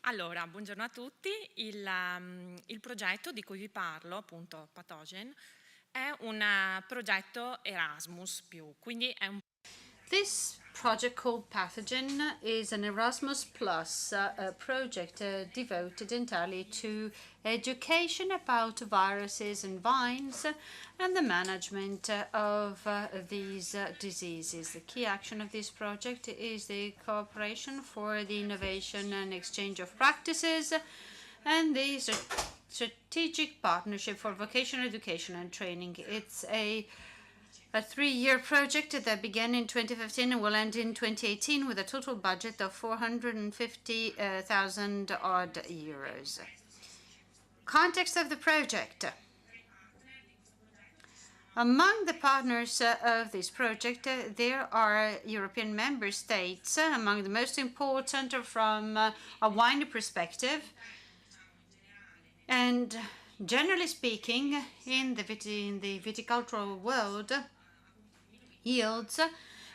Allora, buongiorno a tutti. Il progetto di cui vi parlo, appunto Pathogen, è un progetto Erasmus+, quindi è un This project called Pathogen is an Erasmus Plus project devoted entirely to education about viruses and vines and the management of these diseases. The key action of this project is the cooperation for the innovation and exchange of practices and the strategic partnership for vocational education and training. It's a 3-year project that began in 2015 and will end in 2018 with a total budget of 450,000 odd euros. Context of the project. Among the partners of this project, there are European member states, among the most important from a wider perspective. And generally speaking, in the viticultural world, yields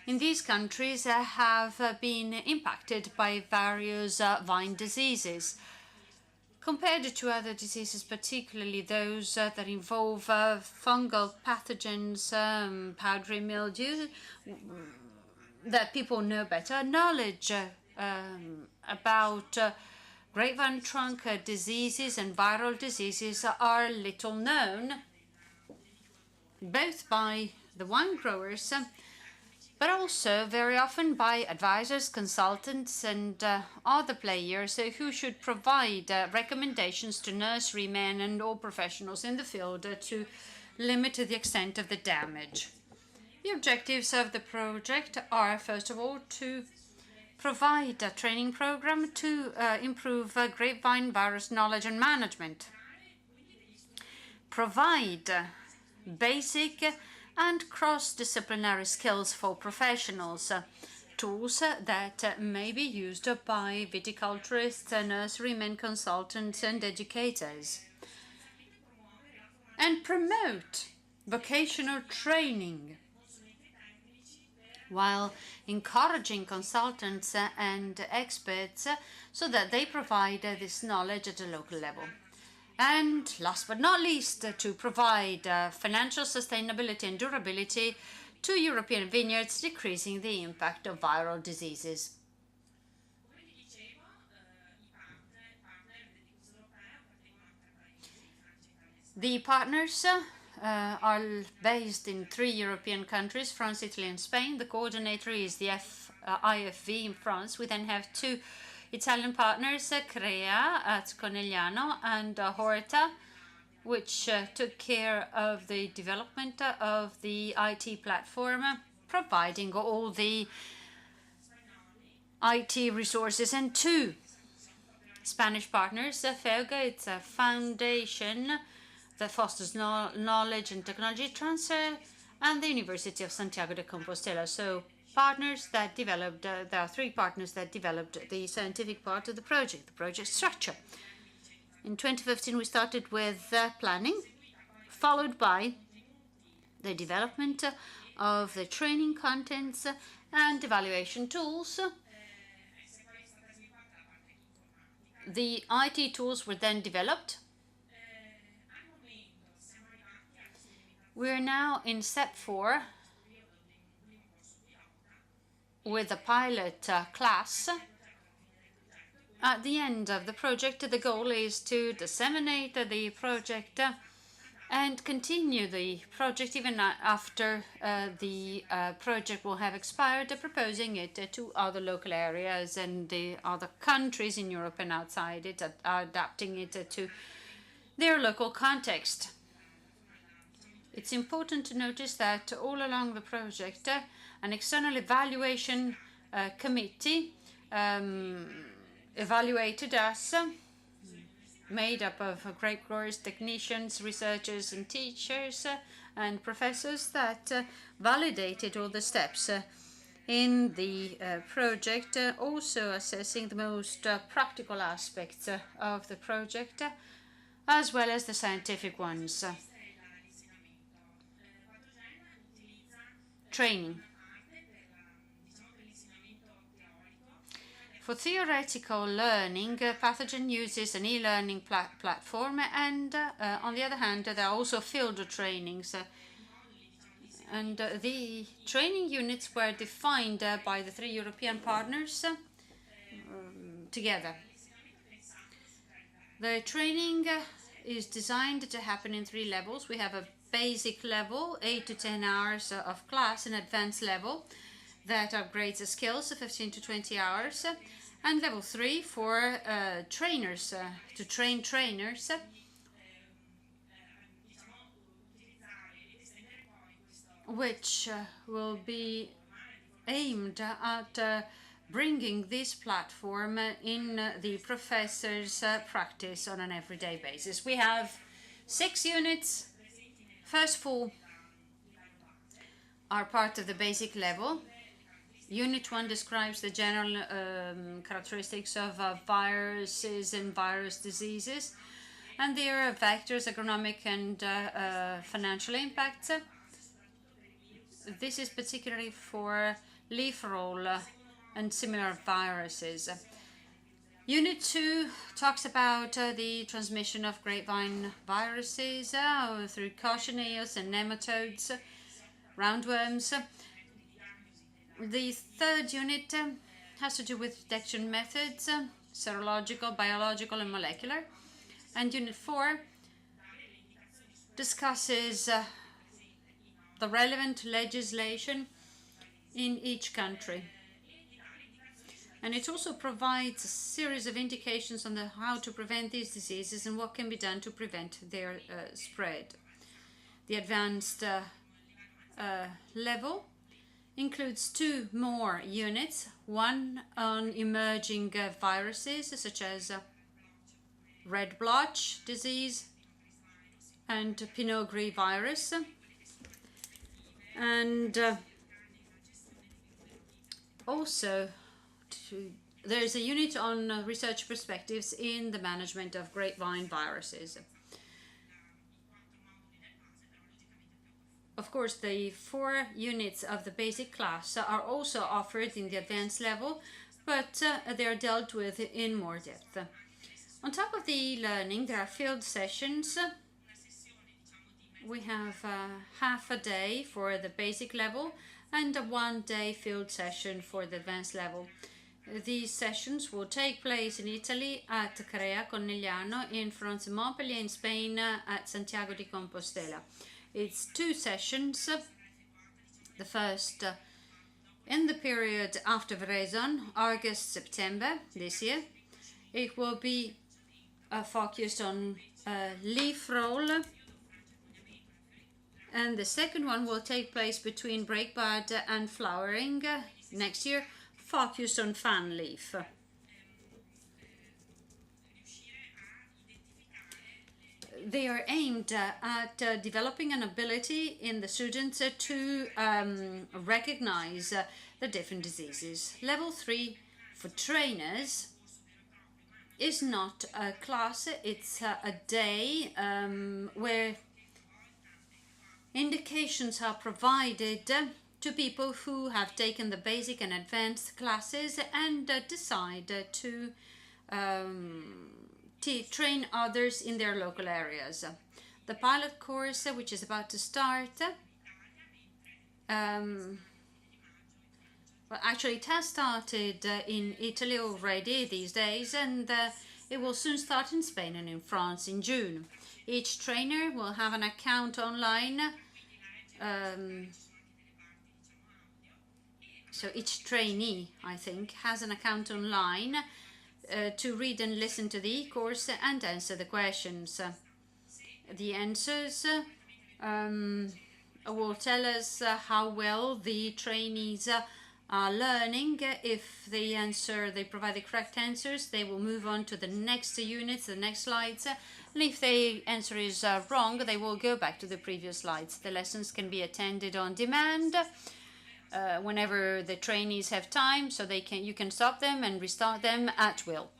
in these countries have been impacted by various vine diseases. Compared to other diseases, particularly those that involve fungal pathogens, powdery mildew, that people know better, knowledge about grapevine trunk diseases and viral diseases are little known, both by the wine growers, but also very often by advisors, consultants, and other players who should provide recommendations to nurserymen and all professionals in the field to limit the extent of the damage. The objectives of the project are, first of all, to provide a training program to improve grapevine virus knowledge and management, provide basic and cross-disciplinary skills for professionals, tools that may be used by viticulturists, nurserymen, consultants, and educators, and promote vocational training while encouraging consultants and experts so that they provide this knowledge at a local level. And last but not least, to provide financial sustainability and durability to European vineyards, decreasing the impact of viral diseases. The partners are based in 3 European countries, France, Italy, and Spain. The coordinator is the IFV in France. We then have 2 Italian partners, Crea at Conegliano and Horta, which took care of the development of the IT platform, providing all the IT resources, and 2 Spanish partners, FEUGA, it's a foundation that fosters knowledge and technology transfer, and the University of Santiago de Compostela. So partners that developed, there are 3 partners that developed the scientific part of the project structure. In 2015, we started with planning, followed by the development of the training contents and evaluation tools. The IT tools were then developed. We're now in step 4 with a pilot class. At the end of the project, the goal is to disseminate the project and continue the project even after the project will have expired, proposing it to other local areas and the other countries in Europe and outside it, adapting it to their local context. It's important to notice that all along the project, an external evaluation committee evaluated us, made up of grape growers, technicians, researchers, and teachers and professors that validated all the steps in the project, also assessing the most practical aspects of the project, as well as the scientific ones. Training. For theoretical learning, Pathogen uses an e-learning platform, and on the other hand, there are also field trainings. And the training units were defined by the 3 European partners together. The training is designed to happen in 3 levels. We have a basic level, 8 to 10 hours of class, an advanced level that upgrades the skills, 15 to 20 hours, and level 3 for trainers, to train trainers. Which will be aimed at bringing this platform in the professor's practice on an everyday basis. We have 6 units. First 4 are part of the basic level. Unit 1 describes the general characteristics of viruses and virus diseases and their vectors, economic and financial impacts. This is particularly for leaf roll and similar viruses. Unit 2 talks about the transmission of grapevine viruses through cochineals and nematodes, roundworms. The third unit has to do with detection methods, serological, biological, and molecular. And Unit 4 discusses the relevant legislation in each country. And it also provides a series of indications on how to prevent these diseases and what can be done to prevent their spread. The advanced level includes 2 more units, one on emerging viruses such as red blotch disease and Pinot Gris virus, and also there is a unit on research perspectives in the management of grapevine viruses. Of course, the 4 units of the basic class are also offered in the advanced level, but they are dealt with in more depth. On top of the learning, there are field sessions. We have half a day for the basic level and a 1-day field session for the advanced level. These sessions will take place in Italy at Conegliano, in France, Montpellier, in Spain at Santiago de Compostela. It's 2 sessions. The first in the period after Bertazzon, August, September this year. It will be focused on leaf roll. And the second one will take place between breakbud and flowering next year, focused on fan leaf. They are aimed at developing an ability in the students to recognize the different diseases. Level 3 for trainers is not a class, it's a day where indications are provided to people who have taken the basic and advanced classes and decide to train others in their local areas. The pilot course, which is about to start, well, actually it has started in Italy already these days, and it will soon start in Spain and in France in June. Each trainer will have an account online. So each trainee, I think, has an account online to read and listen to the e-course and answer the questions. The answers will tell us how well the trainees are learning. If they provide the correct answers, they will move on to the next units, the next slides. And if the answer is wrong, they will go back to the previous slides. The lessons can be attended on demand whenever the trainees have time, so you can stop them and restart them at will.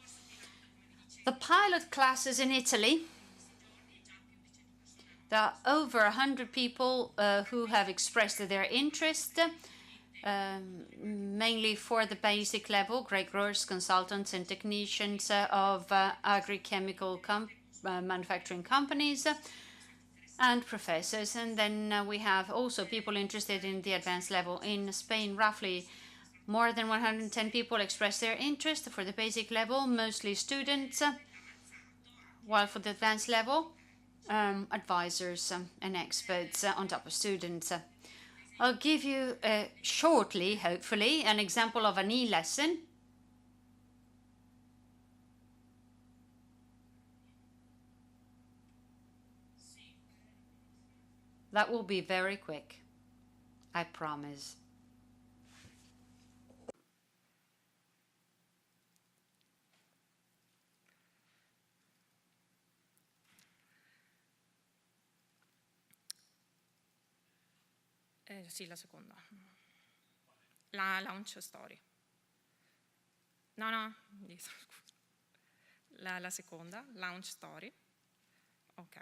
The pilot classes in Italy, there are over 100 people who have expressed their interest. mainly for the basic level, great growers, consultants, and technicians of agri-chemical manufacturing companies, and professors. And then we have also people interested in the advanced level. In Spain, roughly more than 110 people expressed their interest for the basic level, mostly students, while for the advanced level, advisors and experts on top of students. I'll give you shortly, hopefully, an example of an e-lesson. That will be very quick, I promise. Sì, la seconda. La launch story. No, scusa. La seconda, launch story. Ok.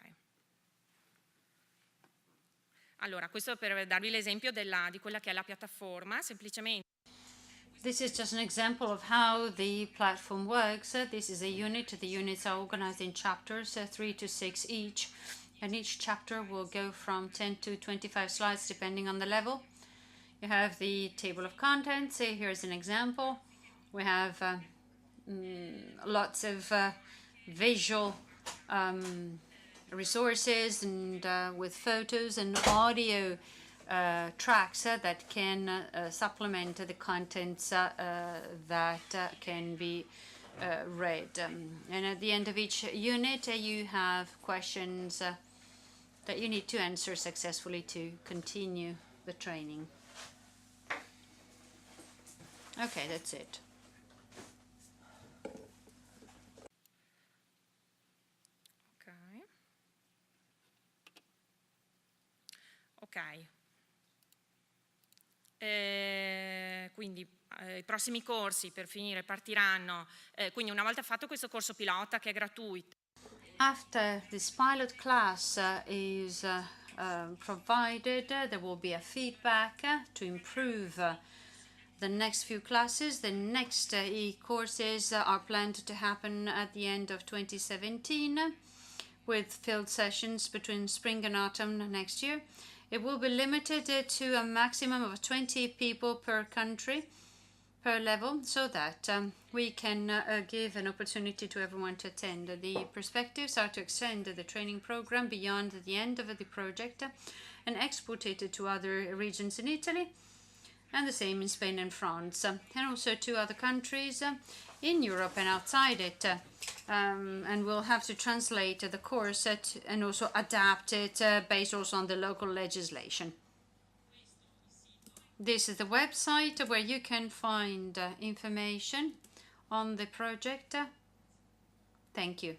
Allora, questo per darvi l'esempio di quella che è la piattaforma, semplicemente. This is just an example of how the platform works. This is a unit. The units are organized in chapters, 3 to 6 each, and each chapter will go from 10 to 25 slides depending on the level. You have the table of contents. Here's an example. We have lots of visual resources and with photos and audio tracks that can supplement the contents that can be read. And at the end of each unit, you have questions that you need to answer successfully to continue the training. Okay, that's it. Ok. Quindi i prossimi corsi per finire partiranno, quindi una volta fatto questo corso pilota che è gratuito. After this pilot class is provided, there will be a feedback to improve the next few classes. The next e-courses are planned to happen at the end of 2017 with field sessions between spring and autumn next year. It will be limited to a maximum of 20 people per country, per level, so that we can give an opportunity to everyone to attend. The perspectives are to extend the training program beyond the end of the project and export it to other regions in Italy, and the same in Spain and France, and also to other countries in Europe and outside it. And we'll have to translate the course and also adapt it based also on the local legislation. This is the website where you can find information on the project. Thank you.